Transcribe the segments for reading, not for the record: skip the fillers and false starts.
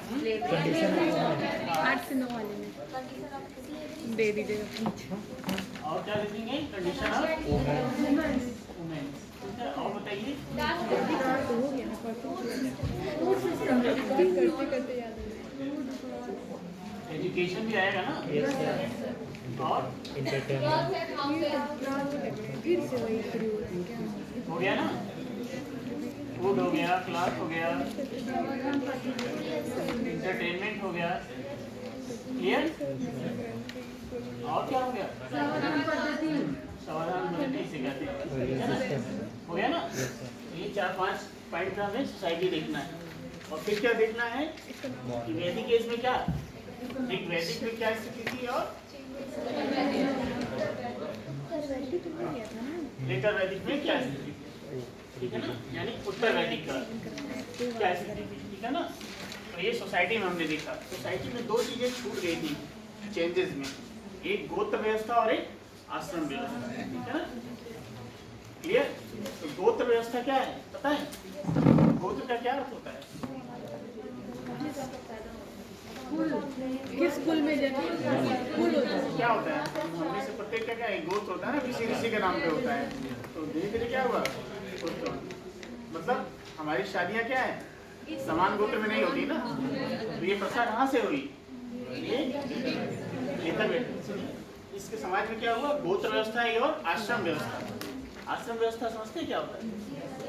8 से 9 वाले में दे दीजिएगा प्लीज। और क्या लिखेंगे? Condition of women. वुमेन। ठीक है, और बताइए। तो हो गया ना करते करते याद है। एजुकेशन भी आएगा ना। और फिर से वही शुरू क्या हो गया ना, फूड हो गया, क्लास हो गया, एंटरटेनमेंट हो गया, क्लियर। और क्या हो गया? समाधान पद्धति से कहते हैं, हो गया ना। ये 4-5 पॉइंट का हमें सोसाइटी देखना है। और फिर क्या देखना है कि वैदिक एज में क्या, एक वैदिक में क्या स्थिति थी और लेकर वैदिक में क्या स्थिति, ठीक है ना, यानी उत्तर वैदिक का क्या स्थिति, ठीक है ना। तो ये सोसाइटी में हमने देखा, सोसाइटी में 2 चीजें छूट गई थी चेंजेस में, एक गोत्र व्यवस्था और एक आश्रम व्यवस्था, ठीक है ना, क्लियर। तो गोत्र व्यवस्था क्या है पता है? गोत्र का क्या अर्थ होता है? किस स्कूल में जाते हैं? क्या होता है? हमने से प्रत्येक का क्या है, गोत्र होता है ना, किसी ऋषि के नाम पे होता है। तो धीरे धीरे क्या हुआ, गोत्र, मतलब हमारी शादियां क्या है, समान गोत्र में नहीं होती ना। तो ये प्रथा कहाँ से हुई? ये इसके समाज में क्या हुआ, गोत्र व्यवस्था है और आश्रम व्यवस्था। आश्रम व्यवस्था समझते हैं क्या होता है?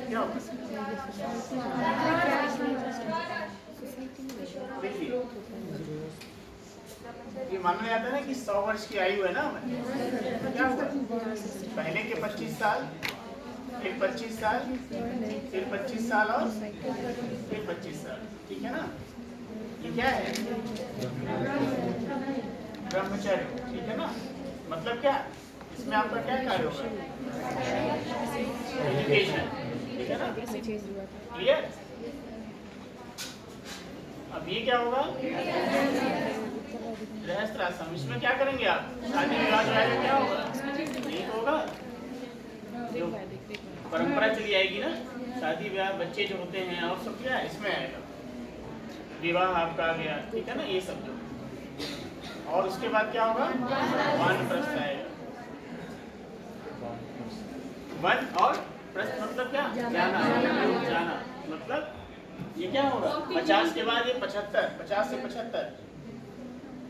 क्या होता है? देखिए, ये माना जाता है ना कि 100 वर्ष की आयु है ना हमें, क्या हुआ, पहले के 25 साल, फिर 25 साल, फिर 25 साल और फिर 25 साल, ठीक है ना। ये क्या है? ब्रह्मचर्य, ठीक है ना। मतलब क्या, इसमें आपका क्या कार्य होगा? एजुकेशन, ठीक है ना, क्लियर। अब ये क्या होगा? गृहस्थाश्रम। इसमें क्या करेंगे आप? शादी विवाह जो है क्या होगा? नहीं होगा, जो परंपरा चली आएगी ना, शादी विवाह, बच्चे जो होते हैं और सब क्या इसमें आएगा, विवाह आपका आ गया, ठीक है ना, ये सब जो। और उसके बाद क्या होगा? वानप्रस्थ आएगा। वन और प्रस्थ मतलब क्या? जाना, जाना मतलब ये क्या होगा? 50 के बाद ये 75, 50 से 75,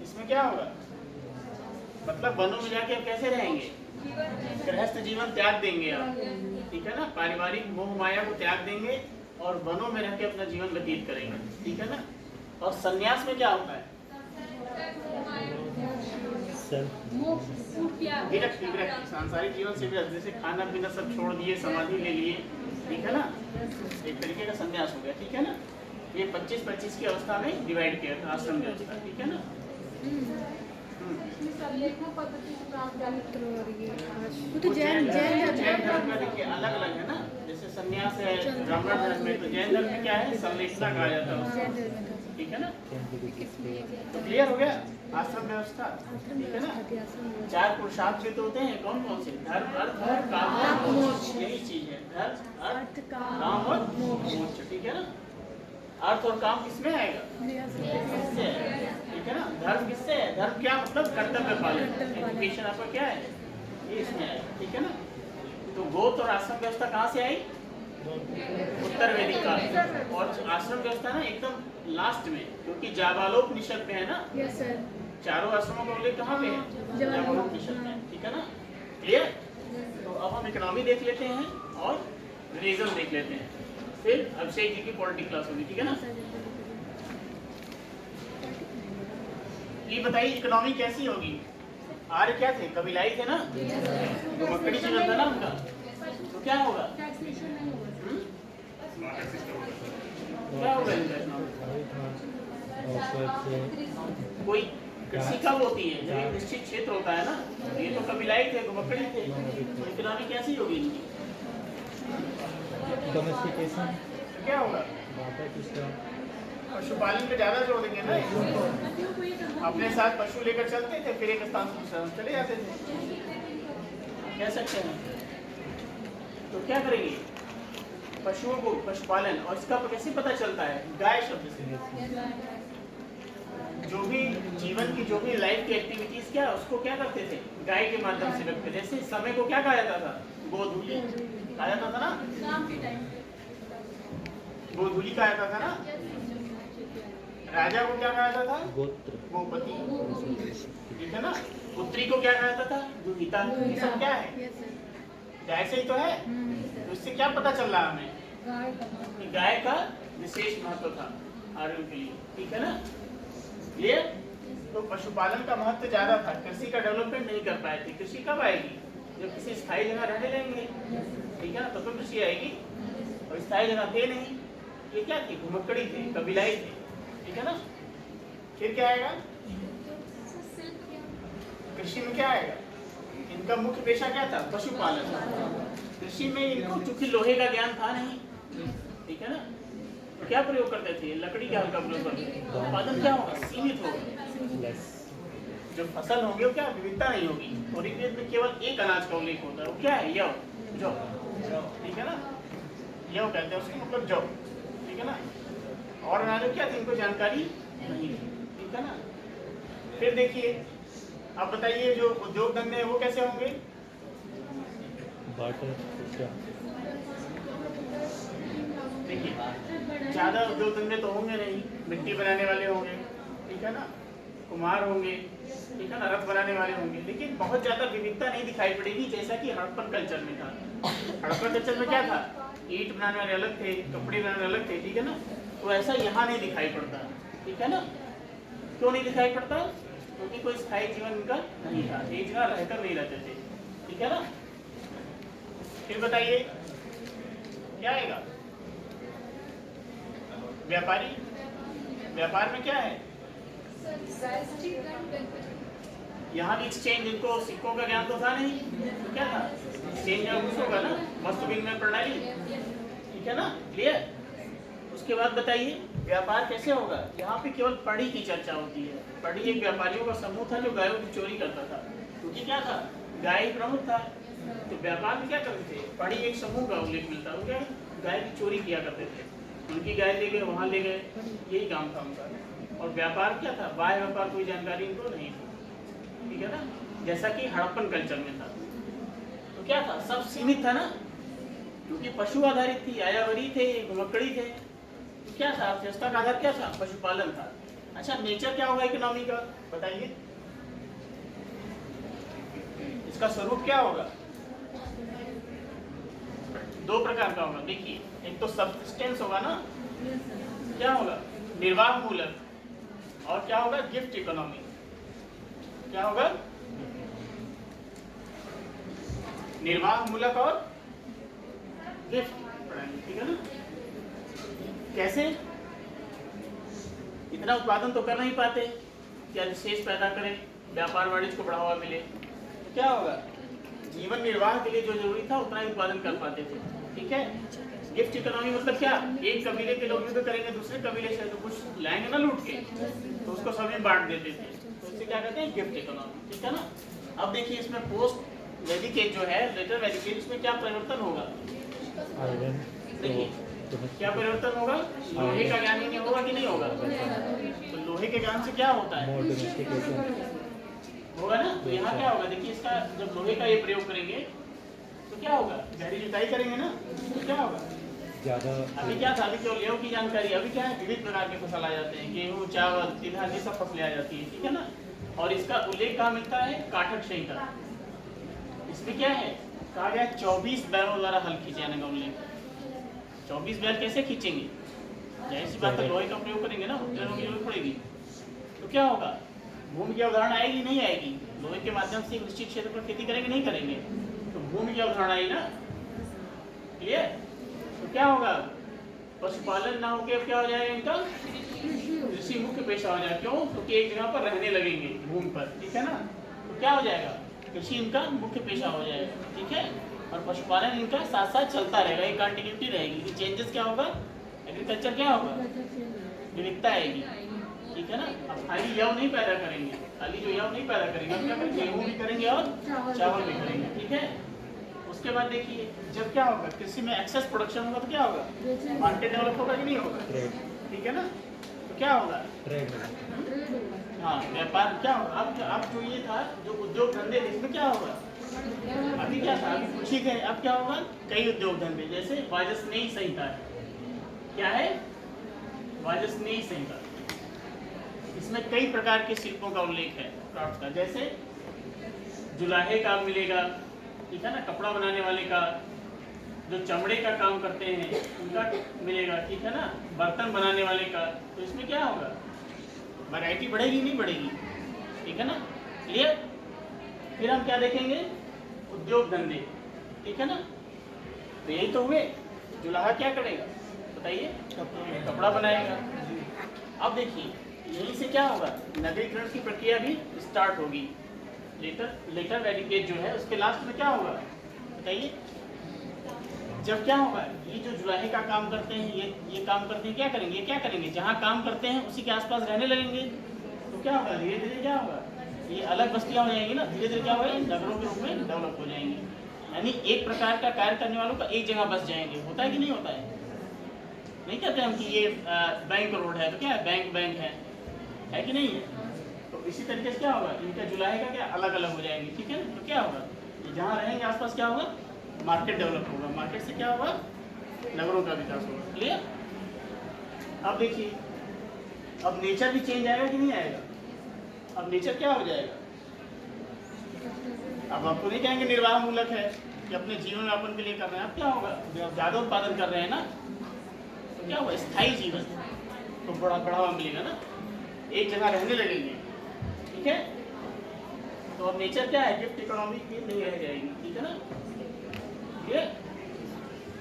इसमें क्या होगा? मतलब वनों में जाके आप कैसे रहेंगे? गृहस्थ जीवन त्याग देंगे आप, ठीक है ना, पारिवारिक मोह माया को त्याग देंगे और वनों में रह के अपना जीवन व्यतीत करेंगे, ठीक है ना। और संन्यास में क्या होता है? विरक्ति, सांसारिक जीवन से विरक्त, जैसे खाना पीना सब छोड़ दिए, समाधि ले लिए, ठीक है ना, एक तरीके का संन्यास हो गया, ठीक है ना। ये 25-25 की अवस्था में डिवाइड किया था आश्रम व्यवस्था, ठीक है ना। तो जैन धर्म का देखिए अलग अलग है ना, जैसे संन्यास है ब्राह्मण धर्म में, तो जैन धर्म में क्या है, संलेखना कहा जाता है, ठीक है ना। तो क्लियर हो गया आश्रम व्यवस्था, ठीक है ना। 4 पुरुषार्थ जो होते हैं कौन कौन से? धर्म, अर्थ और काम, मोक्ष, यही चीज है, धर्म, अर्थ, काम और मोक्ष, ठीक है ना। अर्थ और काम किसमें आएगा? किससे है? ठीक है ना। धर्म किससे है? धर्म क्या मतलब कर्तव्य पालन, एजुकेशन आपका क्या है, ये इसमें आएगा, ठीक है ना। तो गोत्र और आश्रम व्यवस्था कहाँ से आई? उत्तर वैदिक काल। और आश्रम व्यवस्था ना एकदम लास्ट में, क्योंकि जाबालोपनिषद में है ना, चारों आश्रमों का उल्लेख कहाँ पे है? जाबालोपनिषद में, ठीक है ना, क्लियर। तो अब हम इकोनॉमी देख लेते हैं और रिलीजन देख लेते हैं, फिर अभिषेक जी की पॉलिटिकल क्लास होगी, ठीक है ना। ये बताइए इकोनॉमी कैसी होगी? आर्य क्या थे? कबीलाई थे ना, तो मकड़ी जीवन था ना उनका, तो क्या होगा? क्या होगा इनका? कोई कृषि कब होती है? जब एक निश्चित क्षेत्र होता है ना, ये तो कबीलाई थे, मकड़ी थे, तो इकोनॉमी कैसी होगी इनकी? डोमेस्टिकेशन क्या होगा? पशुपालन पे ज्यादा जोर देंगे ना, अपने साथ पशु लेकर चलते थे, फिर एक स्थान से दूसरा चले जाते थे, कह सकते हैं। तो क्या करेंगे? पशुओं को पशुपालन, और इसका कैसे पता चलता है? गाय शब्द से, जो भी जीवन की जो भी लाइफ की एक्टिविटीज क्या उसको क्या करते थे, गाय के माध्यम से करते थे। जैसे समय को क्या कहा जाता था, गोधूली कहा जाता था ना, गोधूली कहा जाता था ना। राजा को क्या कहा जाता था, गोत्र, गोपति, ठीक है ना। पुत्री को क्या कहा जाता था, दुहिता। ये सब क्या है, गाय से ही तो है। तो इससे क्या पता चल रहा हमें कि गाय का विशेष महत्व था आरोग्य के लिए, ठीक है ना। क्लियर। तो पशुपालन का महत्व ज्यादा था, कृषि का डेवलपमेंट नहीं कर पाए थे। कृषि कब आएगी, जब किसी स्थायी जगह रहने लेंगे, ठीक है ना, तो कृषि आएगी। और स्थायी जगह थे नहीं, ये क्या थी, घुमक्कड़ी थे, कबीलाई थे, ठीक है ना। फिर क्या आएगा, कृषि में क्या आएगा, इनका मुख्य पेशा क्या था, पशुपालन। कृषि में इनको चूंकि लोहे का ज्ञान था नहीं, ठीक है ना, तो क्या प्रयोग करते थे, लकड़ी का हल्का प्रयोग करते थे। उत्पादन क्या होगा, सीमित होगा। जो फसल होगी वो क्या, विविधता नहीं होगी। और ऋग्वेद में केवल एक अनाज का उल्लेख होता है, वो क्या है, यव, जौ, ठीक है ना। यव कहते हैं उसको, मतलब जौ, ठीक है ना। और अनाज क्या थी, इनको जानकारी नहीं थी, ठीक है ना। फिर देखिए, अब बताइए जो उद्योग धंधे हैं वो कैसे होंगे, देखिए ज्यादा उद्योग धंधे तो होंगे नहीं, मिट्टी बनाने वाले होंगे, ठीक है ना, कुम्हार होंगे, ठीक है ना, रथ बनाने वाले होंगे। लेकिन बहुत ज्यादा विविधता नहीं दिखाई पड़ेगी, जैसा कि हड़प्पन कल्चर में था। हड़प्पन कल्चर में क्या था, ईंट बनाने वाले अलग थे, कपड़े बनाने वाले अलग थे, ठीक है ना। तो ऐसा यहाँ नहीं दिखाई पड़ता, ठीक है ना। क्यों नहीं दिखाई पड़ता, क्योंकि कोई स्थायी जीवन इनका नहीं था, एक जगह रहकर नहीं रहते थे, ठीक है ना। फिर बताइए क्या आएगा, व्यापारी। व्यापार में क्या है, यहाँ भी एक्सचेंज, इनको सिक्कों का ज्ञान तो था नहीं, तो क्या था, एक्सचेंज में कुछ होगा ना, वस्तु विनिमय प्रणाली, ठीक है ना। क्लियर। उसके बाद बताइए व्यापार कैसे होगा, यहाँ पे केवल पढ़ी की चर्चा होती है। पढ़ी एक व्यापारियों का समूह था जो गायों की चोरी करता था, क्योंकि क्या था, गाय प्रमुख था। तो व्यापार में क्या करते थे, पढ़ी एक समूह का उल्लेख मिलता है, क्या गाय की चोरी किया करते थे, उनकी गाय ले गए, वहां ले गए, यही काम था उनका। और व्यापार क्या था, बाह्य व्यापार कोई जानकारी इनको नहीं थी, ठीक है ना, जैसा कि हड़प्पन कल्चर में था। तो क्या था, सब सीमित था ना, क्योंकि पशु आधारित थी, आयावरी थे, घुमक्कड़ी थे। तो क्या था, अर्थव्यवस्था का आधार क्या था, पशुपालन था। अच्छा, नेचर क्या होगा इकोनॉमी का, बताइए, इसका स्वरूप क्या होगा, दो प्रकार का होगा। देखिए, एक तो सब्सिस्टेंस होगा ना, क्या होगा, निर्वाह मूलक, और क्या होगा, गिफ्ट इकोनॉमी। क्या होगा, निर्वाह मूलक और गिफ्ट प्रणाली, ठीक है ना। कैसे, इतना उत्पादन तो कर नहीं पाते, क्या विशेष पैदा करें, व्यापार वाणिज्य को बढ़ावा मिले, तो क्या होगा, जीवन निर्वाह के लिए जो जरूरी था उतना ही उत्पादन कर पाते थे, ठीक है। गिफ्ट इकोनॉमी मतलब क्या, एक कबीले के लोग युद्ध करेंगे दूसरे कबीले से, तो कुछ लाएंगे ना लूट के, तो उसको सभी बांट देते थे, तो इससे क्या कहते हैं, गिफ्ट इकोनॉमी, ठीक है ना। अब देखिए इसमें पोस्ट वैदिक एज जो है, लेटर वैदिक एज, इसमें क्या परिवर्तन होगा, देखिए क्या परिवर्तन होगा, लोहे का ज्ञान ही नहीं होगा कि नहीं होगा, तो लोहे के ज्ञान से क्या होता है, होगा ना। तो यहाँ क्या होगा, देखिए इसका जब लोहे का ये प्रयोग करेंगे तो क्या होगा, गहरी जुताई करेंगे ना, तो क्या होगा ज्यादा। अभी क्या था, अभी केवल गेहूं की जानकारी, अभी क्या है, विविध प्रकार के फसल आ जाते हैं, गेहूं, चावल, तिलहन, ये सब फसलें आ जाती है, ठीक है ना। और इसका उल्लेख कहाँ मिलता है, काठक संहिता। इसमें क्या है, कहा गया 24 बैलों द्वारा हल खींचे जाने का उल्लेख। 24 बैल कैसे खींचेंगे, जाहिर सी बात है लोहे का प्रयोग करेंगे ना, उपकरणों की जरूरत पड़ेगी। तो क्या होगा, भूमि की अवधारणा आएगी नहीं आएगी, लोहे के माध्यम से एक निश्चित क्षेत्र पर खेती करेंगे नहीं करेंगे, तो भूमि की अवधारणा आई ना। क्लियर। तो क्या होगा, पशुपालन ना होकर क्या हो जाएगा, इनका कृषि मुख्य पेशा हो जाएगा। क्यों, क्योंकि एक जगह पर रहने लगेंगे भूमि पर, ठीक है ना। तो क्या हो जाएगा, कृषि इनका मुख्य पेशा हो जाएगा, ठीक है। और पशुपालन इनका साथ साथ चलता रहेगा, एक कंटिन्यूटी रहेगी। चेंजेस क्या होगा, एग्रीकल्चर क्या होगा, विविधता आएगी, ठीक है ना। अब खाली यव नहीं पैदा करेंगे, खाली जो यव नहीं पैदा करेंगे, हम क्या करेंगे, गेहूं भी करेंगे और चावल भी करेंगे, ठीक है। उसके बाद देखिए जब क्या होगा, कृषि में एक्सेस प्रोडक्शन होगा तो क्या होगा, मार्केट डेवलप होगा कि नहीं होगा, ठीक है ना। तो क्या होगा? हाँ, व्यापार क्या होगा? अब जो ये था, जो उद्योग धंधे, इसमें क्या होगा? अभी क्या था? अभी कुछ ही थे, अब क्या होगा? कई उद्योग धंधे, जैसे वाजस्नेयी संहिता है। क्या है? वाजस्नेयी संहिता। इसमें कई प्रकार के शिल्पों का उल्लेख है, क्राफ्ट का, जैसे जुलाहे का मिलेगा, ठीक है ना, कपड़ा बनाने वाले का, जो चमड़े का काम करते हैं उनका मिलेगा, ठीक है ना, बर्तन बनाने वाले का। तो इसमें क्या होगा? वैरायटी बढ़ेगी नहीं बढ़ेगी, ठीक है ना, क्लियर। फिर हम क्या देखेंगे? उद्योग धंधे, ठीक है ना। तो यही तो हुए। जुलाहा क्या करेगा बताइए? कपड़ा बनाएगा। अब देखिए, यहीं से क्या होगा? नगरीकरण की प्रक्रिया भी स्टार्ट होगी। लेटर वैदिक एज जो है उसके लास्ट में क्या होगा बताइए? जब क्या होगा? ये जो जुलाहे का काम करते हैं, ये काम करते हैं, क्या करेंगे? क्या करेंगे? जहाँ काम करते हैं उसी के आसपास रहने लगेंगे। तो क्या होगा? धीरे धीरे क्या होगा? ये अलग बस्तियाँ हो जाएंगी ना, धीरे धीरे क्या होगा? नगरों के रूप में डेवलप हो जाएंगी। यानी एक प्रकार का कार्य करने वालों का एक जगह बस जाएंगे। होता है कि नहीं होता है? नहीं कहते हम कि ये बैंक रोड है तो क्या है? बैंक है कि नहीं है? तो इसी तरीके से क्या होगा? इनका जुलाहे का क्या अलग अलग हो जाएंगे, ठीक है। तो क्या होगा? जहाँ रहेंगे आसपास क्या होगा? मार्केट डेवलप होगा। मार्केट से क्या होगा? नगरों का विकास होगा। क्लियर? अब देखिए, अब नेचर भी चेंज आएगा कि नहीं आएगा? अब नेचर क्या हो जाएगा? अब आपको नहीं कहेंगे निर्वाह मूलक है कि अपने जीवन यापन के लिए कर रहे हैं। अब क्या होगा? ज्यादा उत्पादन कर रहे हैं ना, तो क्या होगा? स्थायी जीवन तो बड़ा बढ़ावा मिलेगा ना, एक जगह रहने लगेंगे, ठीक है। तो अब नेचर क्या है? गिफ्ट इकोनॉमी की नहीं रह जाएगी, ठीक है ना, ये।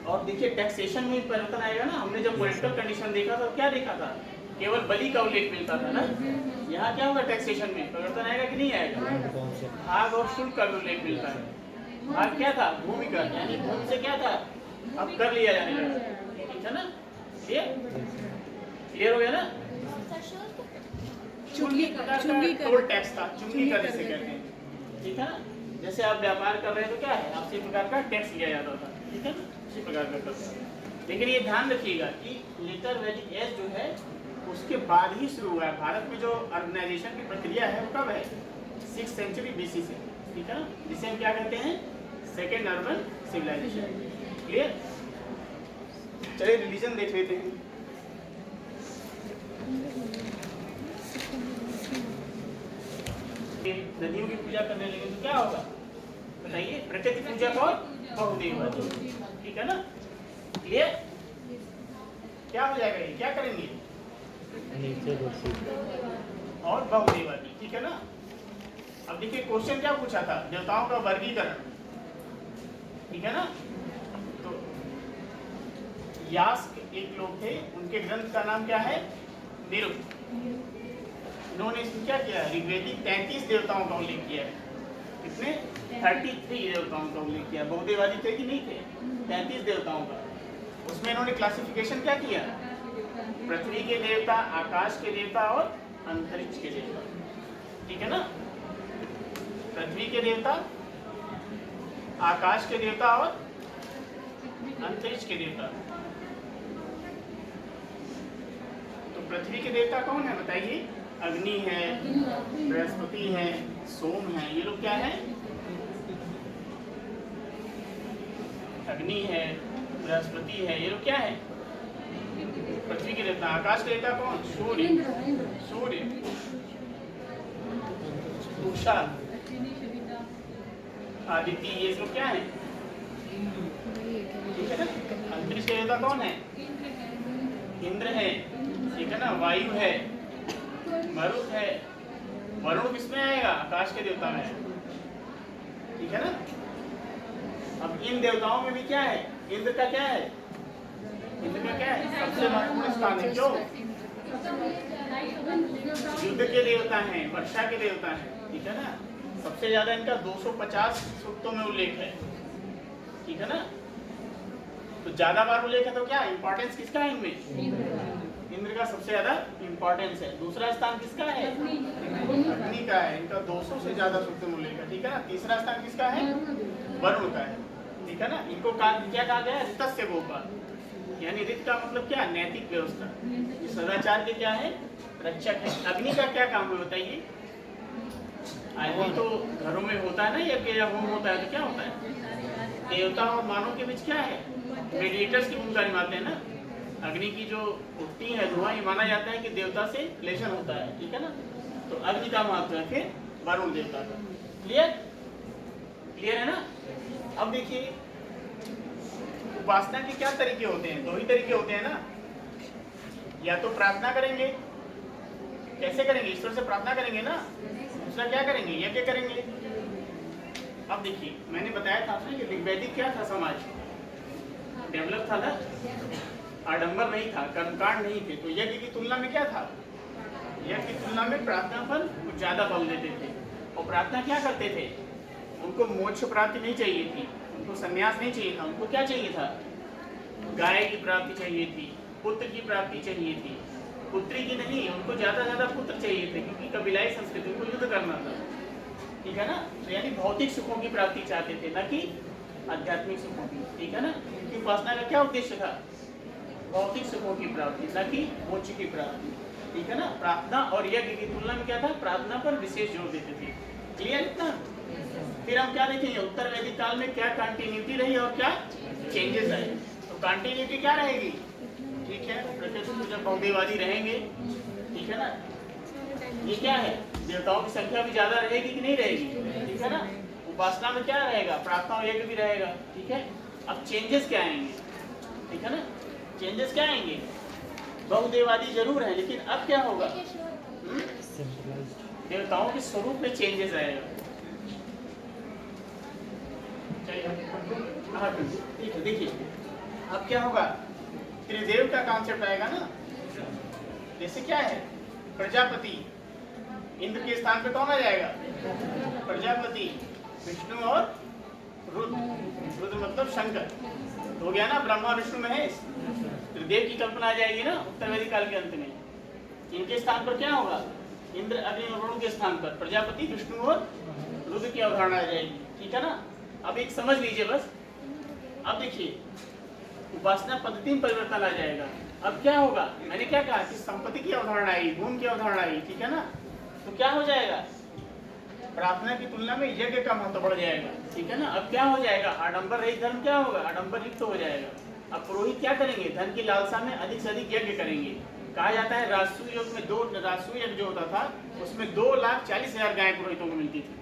और देखिए, टैक्सेशन में परिवर्तन आएगा ना। हमने जब पॉलिटिकल कंडीशन देखा तो क्या देखा था? केवल बलि का उल्लेख मिलता था ना। यहाँ क्या होगा? टैक्सेशन में परिवर्तन आएगा कि नहीं आएगा? भाग और शुल्क का भी उल्लेख मिलता है। भाग क्या था? भूमि का, यानी भूमि से क्या था? अब कर लिया जाने लगा, ठीक है ना। क्लियर हो गया ना। चुंगी का टोल टैक्स था, चुंगी का जिसे कहते हैं, ठीक है ना। जैसे आप व्यापार कर रहे हैं तो क्या है? आपसे प्रकार का टैक्स लिया जाता था, ठीक है ना, इसी प्रकार का करता। लेकिन ये ध्यान रखिएगा कि लेटर वैदिक एज जो है उसके बाद ही शुरू हुआ है। भारत में जो अर्बनाइजेशन की प्रक्रिया है वो कब है? 6th सेंचुरी BC से, ठीक है ना, जिसे हम क्या कहते हैं? Second urban civilisation. क्लियर? चलिए रिलीजन देख लेते हैं। नदियों की पूजा करने लगे तो क्या होगा बताइए? प्रकृति पूजा और बहुदेववादी, ठीक है ना। क्लियर? क्या हो जाएगा? ये क्या करेंगे? और बहुदेववादी, ठीक है ना। अब देखिए, क्वेश्चन क्या पूछा था? देवताओं का वर्गीकरण, ठीक है ना। तो यास्क एक लोग थे, उनके ग्रंथ का नाम क्या है? निरुक्त। इन्होंने इसमें क्या किया? ऋग्वेदिक 33 देवताओं का उल्लेख किया है। कितने? 33 देवताओं का उल्लेख किया। बहुदेववादी थे कि नहीं थे? 33 देवताओं का। उसमें इन्होंने क्लासिफिकेशन क्या किया? पृथ्वी के देवता, आकाश के देवता और अंतरिक्ष के देवता, ठीक है ना। पृथ्वी के देवता, आकाश के देवता और अंतरिक्ष के देवता। तो पृथ्वी के देवता कौन है बताइए? अग्नि है, बृहस्पति है, सोम है। ये लोग क्या है? अग्नि है, बृहस्पति है, ये लोग क्या है? पृथ्वी के देवता। आकाश के देवता कौन? सूर्य, उषा, आदित्य, ये लोग क्या है? ठीक है ना। अंतरिक्ष के देवता कौन है? इंद्र है, ठीक है ना, वायु है, मरुत है। वरुण किसमें आएगा? आकाश के देवता में, ठीक है ना। अब इन देवताओं में भी क्या है? इंद्र का क्या है? इंद्र का क्या है? सबसे महत्वपूर्ण स्थान है। क्यों? युद्ध के देवता हैं, वर्षा के देवता हैं, ठीक है ना। सबसे ज्यादा इनका 250 सूक्तों में उल्लेख है, ठीक है ना। तो ज्यादा बार उल्लेख है तो क्या इंपॉर्टेंस किसका है इनमें? इंद्र का सबसे ज्यादा इंपॉर्टेंस है। दूसरा स्थान किसका है? अग्नि का है, इनका 200 से ज्यादा सूक्तों में उल्लेख है, ठीक है ना। तीसरा स्थान किसका है? वरुण का है, ठीक है ना। इनको क्या कहा गया? ऋतस्य गोपा, यानी ऋत का मतलब क्या? नैतिक व्यवस्था। सदाचार के क्या है? रक्षक है। अग्नि का क्या काम है बताइए? आदमी तो घरों में होता है ना, यज्ञ या होम होता है तो क्या होता है? देवता और मानव के बीच क्या है? मेडिएटर्स की भूमिका निभाते हैं ना। अग्नि की जो उठती है धुआं, ये माना जाता है कि देवता से रिलेशन होता है, ठीक है ना। तो अग्नि का महत्व है। फिर वरुण देवता का। क्लियर? क्लियर है ना? अब देखिए उपासना के क्या तरीके होते हैं? 2 ही तरीके होते हैं ना। या तो प्रार्थना करेंगे, कैसे करेंगे? ईश्वर से प्रार्थना करेंगे ना। दूसरा क्या करेंगे? यज्ञ करेंगे। अब देखिए मैंने बताया था आपने कि ऋग्वैदिक क्या था? समाज डेवलप था ना, आडंबर नहीं था, कर्मकांड नहीं थे। तो यज्ञ की तुलना में क्या था? यज्ञ की तुलना में प्रार्थना पर कुछ ज्यादा बल देते थे। और प्रार्थना क्या करते थे? उनको मोक्ष प्राप्ति नहीं चाहिए थी, उनको संन्यास नहीं चाहिए था। उनको क्या चाहिए था? गाय की प्राप्ति चाहिए थी, पुत्र की प्राप्ति चाहिए थी। पुत्री की नहीं, उनको ज्यादा ज्यादा पुत्र चाहिए थे, क्योंकि कबीलाई संस्कृति, उनको युद्ध करना था, ठीक है ना। तो यानी भौतिक सुखों की प्राप्ति चाहते थे, न कि आध्यात्मिक सुखों की, ठीक है ना। उनकी उपासना का क्या उद्देश्य था? भौतिक सुखों की प्राप्ति, न कि मोक्ष की प्राप्ति, ठीक है ना। प्रार्थना और यज्ञ की तुलना में क्या था? प्रार्थना पर विशेष जोर देते थे। क्लियर इतना? फिर हम क्या देखेंगे? उत्तर वैदिक काल में क्या कंटिन्यूटी रही और क्या चेंजेस आए। तो कंटिन्यूटी क्या रहेगी? ठीक है, प्रकृति पूजक बहुदेववादी रहेंगे, ठीक है ना। ये क्या है? देवताओं की संख्या भी ज्यादा रहेगी कि नहीं रहेगी? ठीक है ना। उपासना में क्या रहेगा? प्रार्थना और यज्ञ भी रहेगा, ठीक है। अब चेंजेस क्या आएंगे? ठीक है ना। चेंजेस क्या आएंगे? बहुदेववादी जरूर है, लेकिन अब क्या होगा? देवताओं के स्वरूप में चेंजेस आएगा। हाँ ठीक है, देखिए अब क्या होगा? त्रिदेव का कॉन्सेप्ट आएगा ना। जैसे क्या है? प्रजापति, इंद्र के स्थान पे कौन आ जाएगा? प्रजापति, विष्णु और रुद्र। रुद्र मतलब शंकर, हो गया ना। ब्रह्मा विष्णु महेश, त्रिदेव की कल्पना आ जाएगी ना उत्तर वैदिक काल के अंत में। इनके स्थान पर क्या होगा? इंद्र, अग्नि और वरुण के स्थान पर प्रजापति, विष्णु और रुद्र की अवधारणा आ जाएगी, ठीक है ना। अब एक समझ लीजिए बस। अब देखिए उपासना पद्धति में परिवर्तन आ जाएगा। अब क्या होगा? मैंने क्या कहा कि संपत्ति की अवधारणा आई, भूमि की अवधारणा आई, ठीक है ना। तो क्या हो जाएगा? प्रार्थना की तुलना में यज्ञ का महत्व बढ़ जाएगा, ठीक है ना। अब क्या हो जाएगा? आडंबर रहित धर्म क्या होगा? आडंबर युक्त हो जाएगा। अब पुरोहित क्या करेंगे? धन की लालसा में अधिक से अधिक यज्ञ करेंगे। कहा जाता है राजसू योग में राजसू यज्ञ जो होता था उसमें 2,40,000 गाय पुरोहितों को मिलती थी।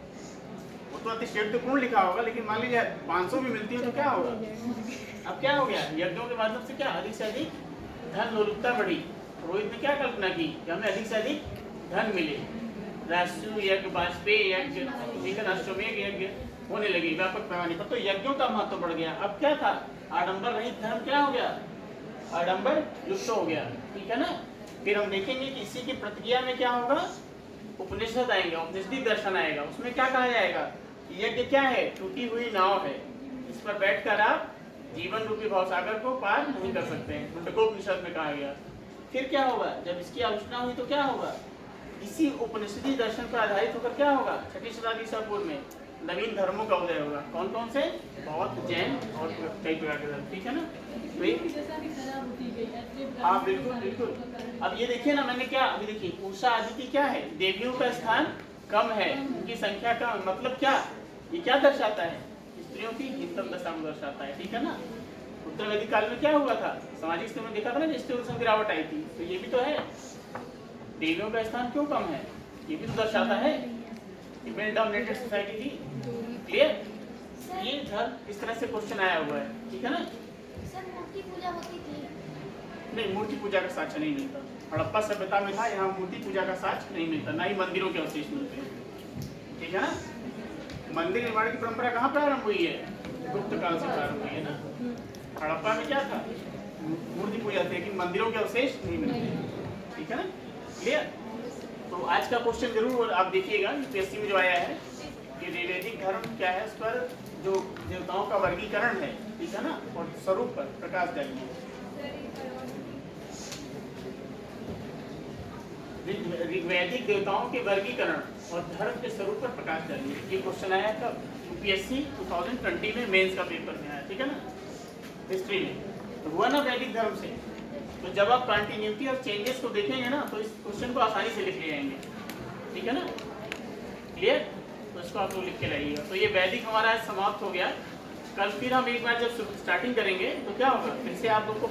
वो तो अतिशयोक्तिपूर्ण लिखा होगा, लेकिन मान लीजिए 500 भी मिलती है तो क्या होगा? अब क्या हो गया? यज्ञों के माध्यम से क्या अधिक से अधिक धन लोलुपता बढ़ी। पुरोहित ने क्या कल्पना की कि हमें अधिक से अधिक धन मिले। राजसू यज्ञ, वाजपेयी यज्ञ, अश्वमेध यज्ञ होने लगे व्यापक पैमाने पर। तो यज्ञों का महत्व बढ़ गया। अब क्या था? आडंबर रहित धर्म क्या हो गया? आडंबर लुप्त हो गया, ठीक है ना। फिर हम देखेंगे कि इसी की प्रतिक्रिया में क्या होगा? उपनिषद आएंगे, उपनिषदिक दर्शन आएगा। उसमें क्या कहा जाएगा? यज्ञ क्या है? टूटी हुई नाव है, इस पर बैठकर आप जीवन रूपी भवसागर को पार नहीं कर सकते हैं, मुंडकोपनिषद में कहा गया। फिर क्या होगा? जब इसकी आलोचना हुई तो क्या होगा? इसी उपनिषदी दर्शन पर आधारित होकर क्या होगा? 6वीं शताब्दी ईसा पूर्व में नवीन धर्मों का उदय होगा। कौन कौन से? बौद्ध, जैन और कई प्रकार के धर्म, ठीक है ना। हाँ बिल्कुल बिल्कुल। अब ये देखिए ना, मैंने क्या अभी देखिए उषा आदि की क्या है? देवियों का स्थान कम है, उनकी संख्या कम। मतलब क्या? ये क्या दर्शाता है? स्त्रियों की हीनतम दशा को दर्शाता है, ठीक है ना। उत्तर वैदिक काल में क्या हुआ था? सामाजिक स्तर में देखा था ना, स्त्री गिरावट आई थी। तो ये भी तो है, देवियों का स्थान क्यों कम है, ये भी तो दर्शाता है। मेल डोमिनेटेड सोसाइटी थी। क्लियर? ये धर्म इस तरह से क्वेश्चन आया हुआ है, ठीक है ना। सर मूर्ति पूजा होती थी? नहीं, मूर्ति पूजा का साक्ष्य नहीं मिलता। हड़प्पा सभ्यता में था, यहाँ मूर्ति पूजा का साक्ष्य नहीं मिलता, ना ही मंदिरों के अवशेष मिलते हैं, ठीक है ना। मंदिर निर्माण की परंपरा कहाँ प्रारंभ हुई है? गुप्त काल से प्रारंभ हुई है ना। हड़प्पा में क्या था? मूर्ति पूजा थी, लेकिन मंदिरों के अवशेष नहीं मिलते, ठीक है ना। क्लियर? तो आज का क्वेश्चन जरूर आप देखिएगा, यूपीएससी में जो आया है कि वैदिक धर्म क्या है, उस पर जो देवताओं का वर्गीकरण है, ठीक है ना, और स्वरूप पर प्रकाश डालिए। ऋग्वैदिक देवताओं के वर्गीकरण और धर्म के स्वरूप पर प्रकाश डालिए। ये क्वेश्चन आया कब? यूपीएससी 2020 में मेंस का पेपर में आया, ठीक है ना, हिस्ट्री में। हुआ ना वैदिक धर्म से। तो जब आप कंटिन्यूटी और चेंजेस को देखेंगे ना तो इस क्वेश्चन को आसानी से लिख ले जाएंगे, ठीक है ना, क्लियर। तो इसको आप लोग लिख के लाइएगा। तो ये वैदिक हमारा समाप्त हो गया। कल फिर हम एक बार जब स्टार्टिंग करेंगे तो क्या होगा, फिर से आप लोग को